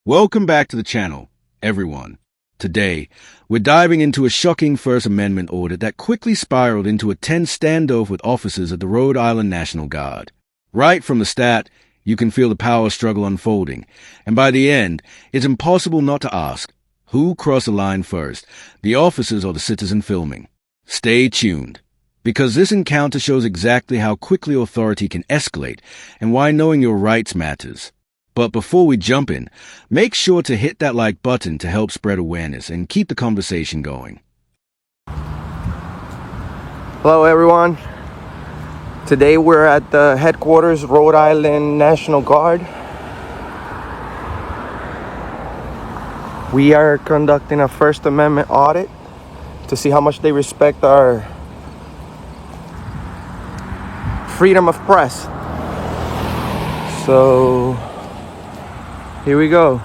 Welcome back to the channel, everyone. Today, we're diving into a shocking First Amendment audit that quickly spiraled into a tense standoff with officers at the Rhode Island National Guard. Right from the start, you can feel the power struggle unfolding, and by the end, it's impossible not to ask, who crossed the line first, the officers or the citizen filming? Stay tuned, because this encounter shows exactly how quickly authority can escalate and why knowing your rights matters. But before we jump in, make sure to hit that like button to help spread awareness and keep the conversation going. Hello everyone. Today we're at the headquarters, Rhode Island National Guard. We are conducting a First Amendment audit to see how much they respect our freedom of press. So here we go.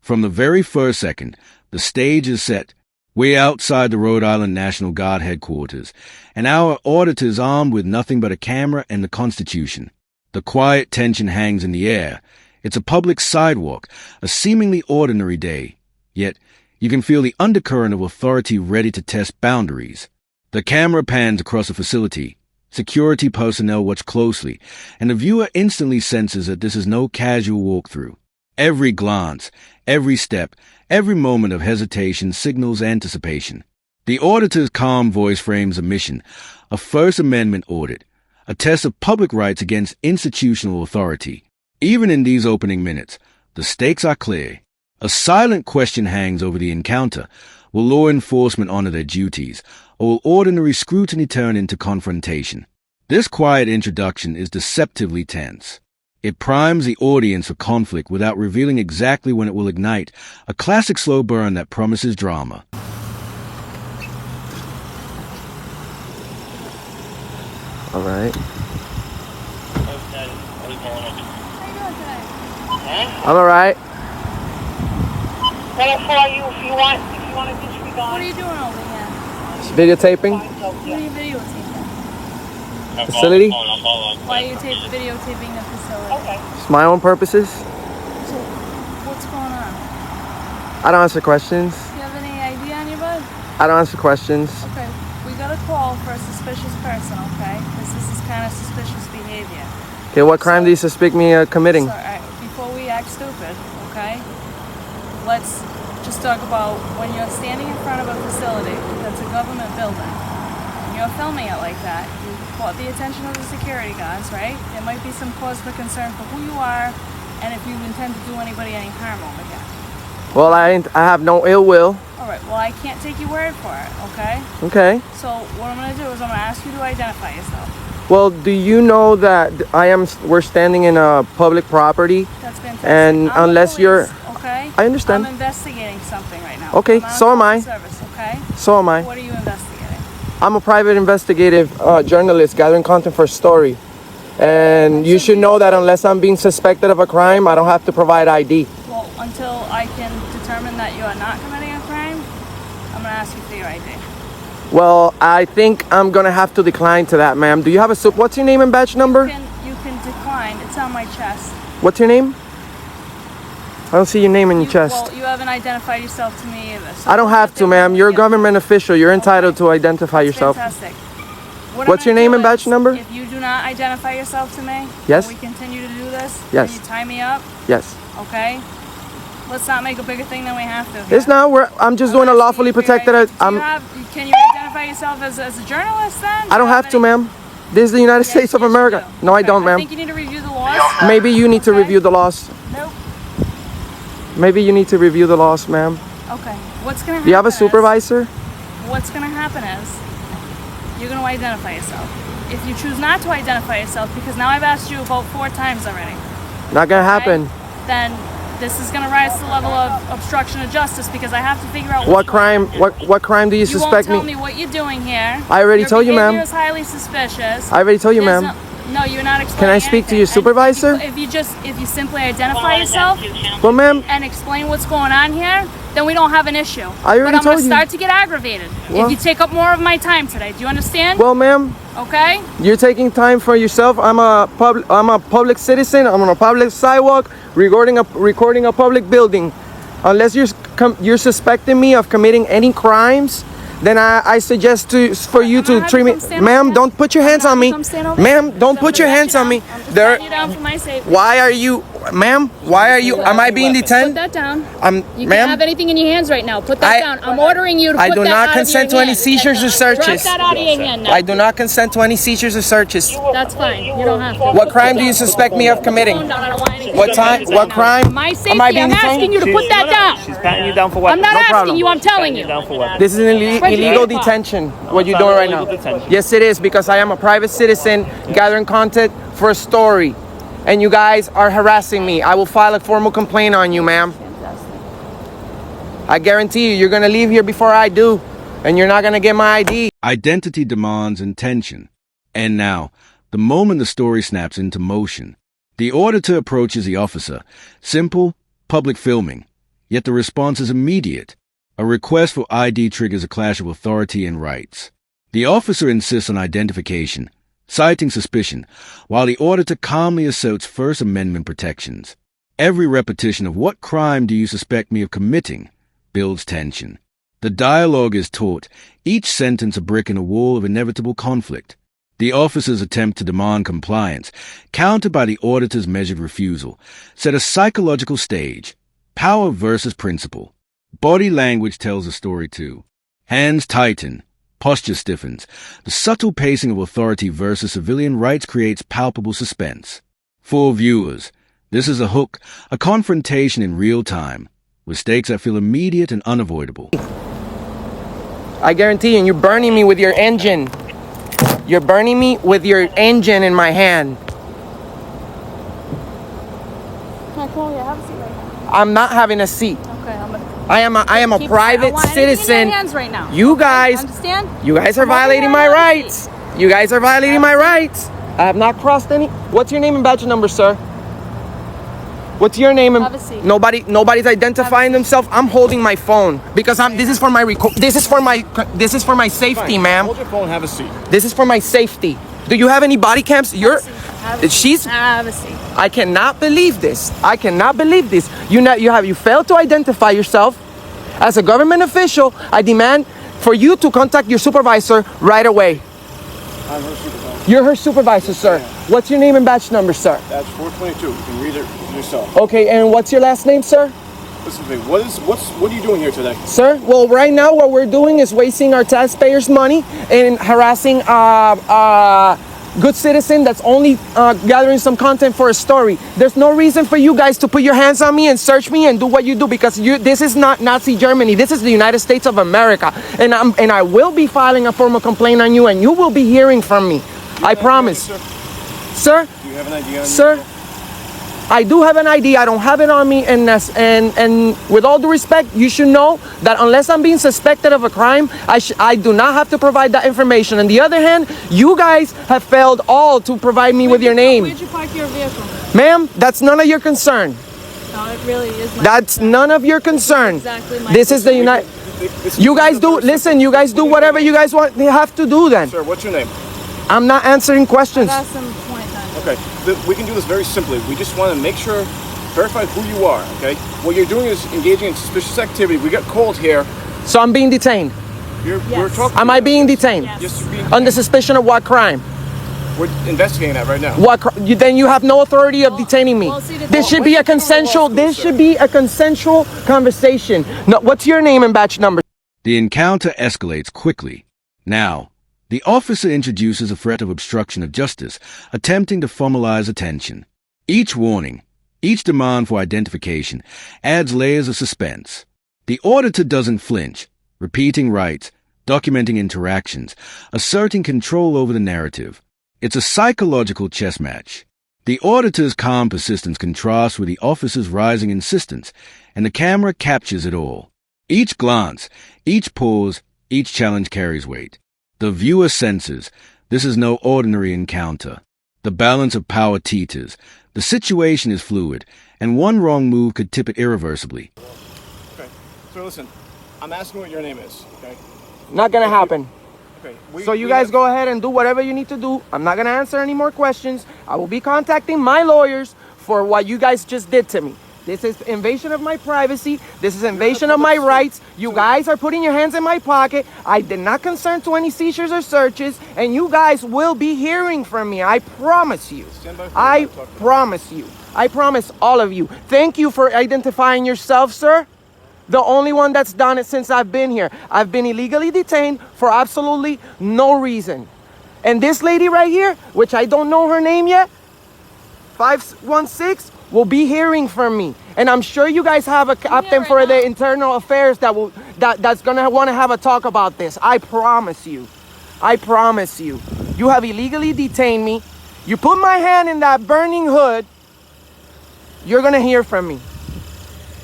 From the very first second, the stage is set. We're outside the Rhode Island National Guard headquarters, and our auditors armed with nothing but a camera and the Constitution. The quiet tension hangs in the air. It's a public sidewalk, a seemingly ordinary day. Yet, you can feel the undercurrent of authority ready to test boundaries. The camera pans across the facility. Security personnel watch closely, and the viewer instantly senses that this is no casual walkthrough. Every glance, every step, every moment of hesitation signals anticipation. The auditor's calm voice frames a mission, a First Amendment audit, a test of public rights against institutional authority. Even in these opening minutes, the stakes are clear. A silent question hangs over the encounter. Will law enforcement honor their duties, or will ordinary scrutiny turn into confrontation? This quiet introduction is deceptively tense. It primes the audience for conflict without revealing exactly when it will ignite, a classic slow burn that promises drama. All right. I'm all right. Well, for you, if you want to disregard. What are you doing over here? Just videotaping. What are you videotaping? Facility. Why are you videotaping the facility? Okay. It's my own purposes. So, what's going on? I don't answer questions. Do you have any ID on your bud? I don't answer questions. Okay, we got a call for a suspicious person, okay? Because this is kind of suspicious behavior. Okay, what crime do you suspect me of committing? So, alright, before we act stupid, okay? Let's just talk about when you're standing in front of a facility that's a government building, and you're filming it like that, you caught the attention of the security guards, right? There might be some cause for concern for who you are and if you intend to do anybody any harm over here. Well, I have no ill will. Alright, well I can't take your word for it, okay? Okay. So what I'm going to do is I'm going to ask you to identify yourself. Well, do you know that we're standing in a public property? That's fantastic. And I'm unless the you're... police, okay? I understand. I'm investigating something right now. Okay, I'm on so am I. Service, okay? So am I. What are you investigating? I'm a private investigative journalist gathering content for a story. And you should know that unless I'm being suspected of a crime, I don't have to provide ID. Well, until I can determine that you are not committing a crime, I'm going to ask you for your ID. Well, I think I'm going to have to decline to that, ma'am. Do you have a... What's your name and badge number? You can decline. It's on my chest. What's your name? I don't see your name in your chest. Well, you haven't identified yourself to me either. So I don't have to, ma'am. You're a government official. You're entitled to identify yourself. Fantastic. What's your name and badge number? If you do not identify yourself to me, yes. and we continue to do this, yes. And you tie me up, yes. Okay? Let's not make a bigger thing than we have to. It's not. I'm just doing a lawfully protected. Can you identify yourself as a journalist then? I don't have to, ma'am. This is the United States of America. No, I don't, ma'am. I think you need to review the laws. Maybe you need to review the laws. Nope. Maybe you need to review the laws, ma'am. Okay. What's gonna happen? Do you have a supervisor? What's gonna happen is you're gonna identify yourself. If you choose not to identify yourself, because now I've asked you about 4 times already. Not gonna happen. Then this is gonna rise to the level of obstruction of justice because I have to figure out what crime. What crime do you suspect me? You won't tell me what you're doing here. I already told you, ma'am. Your behavior is highly suspicious. I already told you, ma'am. No, you're not explaining. Can I speak to your anything. supervisor? If you simply identify yourself Well, ma'am, and explain what's going on here, then we don't have an issue. I already but I'm told gonna you. start to get aggravated Well- if you take up more of my time today. Do you understand? well, ma'am, Okay. you're taking time for yourself. I'm a public citizen. I'm on a public sidewalk recording a public building. Unless you're suspecting me of committing any crimes, then I suggest for you to treat me. Ma'am, don't put your hands on me. Ma'am, don't put your hands on me. I'm just patting you down for my safety. Why are you, ma'am? Why are you? Am I being Put detained? that down. You Ma'am, can't have anything in your hands right now. Put that I- down. I'm ordering you to put I that do out not of consent to your any hand. seizures or Drop searches. that out of your hand now. I do not consent to any seizures or searches. That's fine. You don't have to. What crime do you suspect me of committing? Phone down. I don't want anything What in your time? hands What right now. crime? My Am I safety. being I'm detained? asking you to put that down. She's patting you down for I'm weapons. not asking problem. you. I'm telling Patting you. you down for weapons. This is an illegal Right. detention. What you're It's doing not right now? illegal detention. Yes, it is, because I am a private citizen gathering content for a story, and you guys are harassing me. I will file a formal complaint on you, ma'am. I guarantee you're gonna leave here before I do, and you're not gonna get my ID. Identity demands intention. And now, the moment the story snaps into motion, the auditor approaches the officer. Simple, public filming. Yet the response is immediate. A request for ID triggers a clash of authority and rights. The officer insists on identification, citing suspicion, while the auditor calmly asserts First Amendment protections. Every repetition of "what crime do you suspect me of committing?" builds tension. The dialogue is taut, each sentence a brick in a wall of inevitable conflict. The officer's attempt to demand compliance, countered by the auditor's measured refusal, set a psychological stage. Power versus principle. Body language tells the story too. Hands tighten, posture stiffens. The subtle pacing of authority versus civilian rights creates palpable suspense. For viewers, this is a hook, a confrontation in real time, with stakes that feel immediate and unavoidable. I guarantee you, and you're burning me with your engine. You're burning me with your engine in my hand. Can I call you? Have a seat right now. I'm not having a seat. Okay, I'm gonna I am a keep- I private don't want anything in citizen. your hands right now. You guys, Understand? you guys are I'm over violating here, my have a rights. You guys are violating my rights. I have not crossed any. What's your name and badge number, sir? What's your name and Have a seat. nobody's identifying themselves. I'm holding my phone because this is for my safety, ma'am. Hold your phone, have a seat. This is for my safety. Do you have any body cams? She's Have a seat. I cannot believe this. I cannot believe this. You failed to identify yourself as a government official. I demand for you to contact your supervisor right away. I'm her supervisor. You're her supervisor, sir. What's your name and badge number, sir? That's 422. You can read it yourself. Okay, and what's your last name, sir? Listen to me. What are you doing here today? Sir, well, right now what we're doing is wasting our taxpayers' money and harassing good citizen that's only gathering some content for a story. There's no reason for you guys to put your hands on me and search me and do what you do, because this is not Nazi Germany. This is the United States of America, and I will be filing a formal complaint on you, and you will be hearing from me. I promise. Sir, Do you have an idea on sir, I do have an ID. I don't have it on me, and with all due respect, you should know that unless I'm being suspected of a crime, I do not have to provide that information. On the other hand, you guys have failed all to provide me with your name. Where'd you park your vehicle? Ma'am, that's none of your concern. No, it really is. That's none of your concern. Exactly my This is the United. You guys do, listen, you guys do whatever you guys want. They have to do then. Sir, what's your name? I'm not answering questions. That's some point then. Okay, we can do this very simply. We just want to make sure, verify who you are, okay? What you're doing is engaging in suspicious activity. We got called here. So I'm being detained. We're talking. Am I being detained? Yes, you're being Under suspicion of what crime? We're investigating that right now. Then you have no authority of detaining me. well, see, the- This should be a consensual. This should be a consensual conversation. No, what's your name and badge number? The encounter escalates quickly. Now, the officer introduces a threat of obstruction of justice, attempting to formalize attention. Each warning, each demand for identification, adds layers of suspense. The auditor doesn't flinch, repeating rights, documenting interactions, asserting control over the narrative. It's a psychological chess match. The auditor's calm persistence contrasts with the officer's rising insistence, and the camera captures it all. Each glance, each pause, each challenge carries weight. The viewer senses this is no ordinary encounter. The balance of power teeters. The situation is fluid, and one wrong move could tip it irreversibly. Okay, so listen, I'm asking what your name is, okay? Not gonna happen. Okay. So you guys go ahead and do whatever you need to do. I'm not gonna answer any more questions. I will be contacting my lawyers for what you guys just did to me. This is invasion of my privacy. This is invasion of my rights. You guys are putting your hands in my pocket. I did not consent to any seizures or searches, and you guys will be hearing from me. I promise you. I promise you. I promise all of you. Thank you for identifying yourself, sir. The only one that's done it since I've been here. I've been illegally detained for absolutely no reason. And this lady right here, which I don't know her name yet, 516, will be hearing from me. And I'm sure you guys have a captain for the internal affairs that's gonna wanna have a talk about this. I promise you. I promise you. You have illegally detained me. You put my hand in that burning hood, you're gonna hear from me.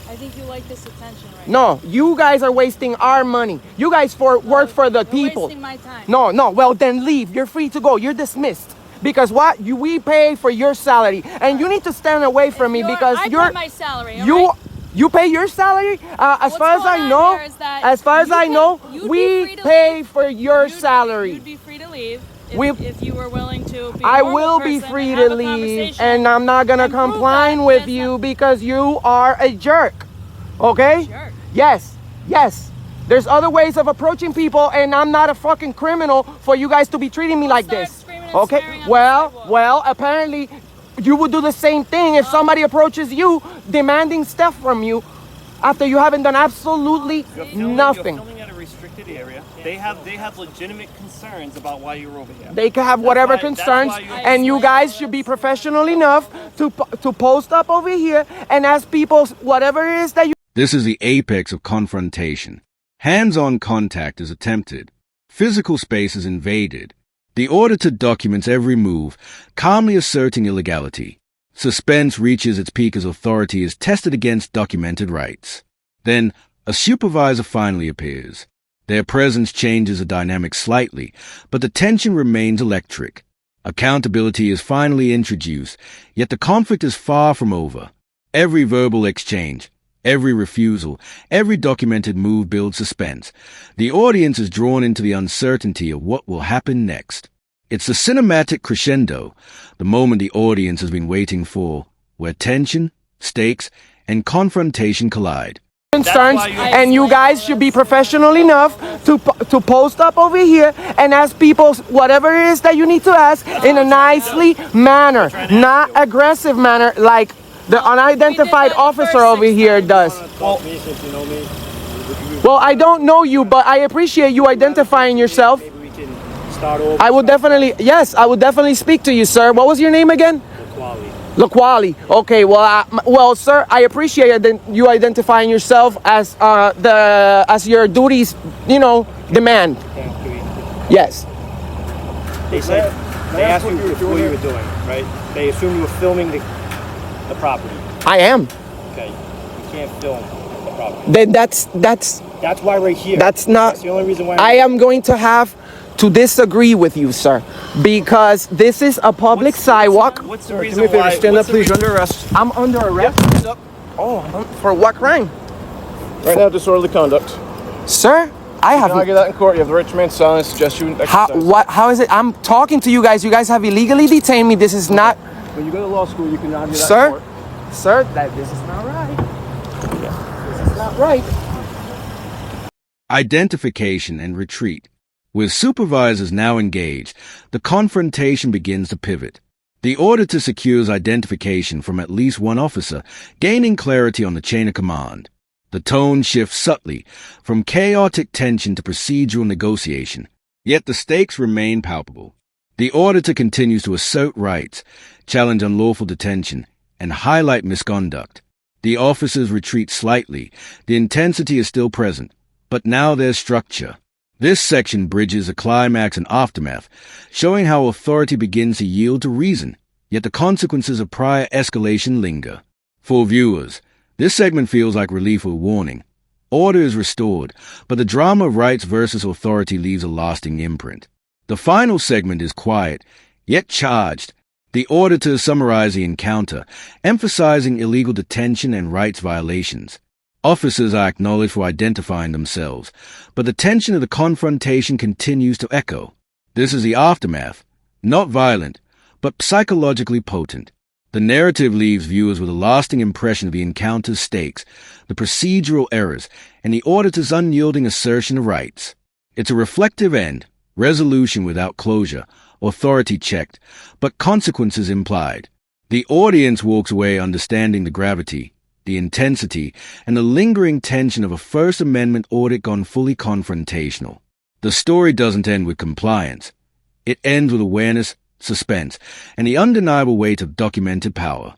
I think you like this attention right No, you guys are wasting our money. You guys work for the people. Wasting my time. No, well then leave. You're free to go. You're dismissed. Because what? We pay for your salary. And you need to stand away from me because I you're pay my salary, all right? You pay your salary? As far as I know, we pay for your salary. You'd be free to leave if you were willing to be I will be free to leave, and I'm not gonna comply with you because you are a jerk. Okay? Jerk. Yes. There's other ways of approaching people, and I'm not a fucking criminal for you guys to be treating me like this. Okay? Well, apparently you would do the same thing if somebody approaches you demanding stuff from you after you haven't done absolutely nothing. You're filming at a restricted area. They have legitimate concerns about why you're over here. They can have whatever concerns, and you guys should be professional enough to post up over here and ask people whatever it is that you. This is the apex of confrontation. Hands-on contact is attempted. Physical space is invaded. The auditor documents every move, calmly asserting illegality. Suspense reaches its peak as authority is tested against documented rights. Then, a supervisor finally appears. Their presence changes the dynamic slightly, but the tension remains electric. Accountability is finally introduced, yet the conflict is far from over. Every verbal exchange, every refusal, every documented move builds suspense. The audience is drawn into the uncertainty of what will happen next. It's the cinematic crescendo, the moment the audience has been waiting for, where tension, stakes, and confrontation collide. Concerns, and you guys should be professional enough to post up over here and ask people whatever it is that you need to ask in a nicely manner, not aggressive manner like the unidentified officer over here does. Well, I don't know you, but I appreciate you identifying yourself. I would definitely speak to you, sir. What was your name again? Laquali. Okay, well, sir, I appreciate you identifying yourself as your duties, demand. Yes. They asked you what you were doing, right? They assumed you were filming the property. I am. Okay, you can't film the property. Then that's why we're here. That's not. That's the only reason why. I am going to have to disagree with you, sir, because this is a public sidewalk. What's the reason why? Stand up, please. You're under arrest. I'm under arrest. Stand up. Oh, for what crime? Right now, disorderly conduct. Sir, I have. You can argue that in court. You have the right to remain silent. Suggest you exercise. How is it? I'm talking to you guys. You guys have illegally detained me. This is not. When you go to law school, you can argue that in court. Sir, this is not right. This is not right. Identification and retreat. With supervisors now engaged, the confrontation begins to pivot. The auditor secures identification from at least one officer, gaining clarity on the chain of command. The tone shifts subtly, from chaotic tension to procedural negotiation, yet the stakes remain palpable. The auditor continues to assert rights, challenge unlawful detention, and highlight misconduct. The officers retreat slightly. The intensity is still present, but now there's structure. This section bridges a climax and aftermath, showing how authority begins to yield to reason, yet the consequences of prior escalation linger. For viewers, this segment feels like relief or warning. Order is restored, but the drama of rights versus authority leaves a lasting imprint. The final segment is quiet, yet charged, The auditors summarize the encounter, emphasizing illegal detention and rights violations. Officers are acknowledged for identifying themselves, but the tension of the confrontation continues to echo. This is the aftermath, not violent, but psychologically potent. The narrative leaves viewers with a lasting impression of the encounter's stakes, the procedural errors, and the auditor's unyielding assertion of rights. It's a reflective end, resolution without closure, authority checked, but consequences implied. The audience walks away understanding the gravity, the intensity, and the lingering tension of a First Amendment audit gone fully confrontational. The story doesn't end with compliance. It ends with awareness, suspense, and the undeniable weight of documented power.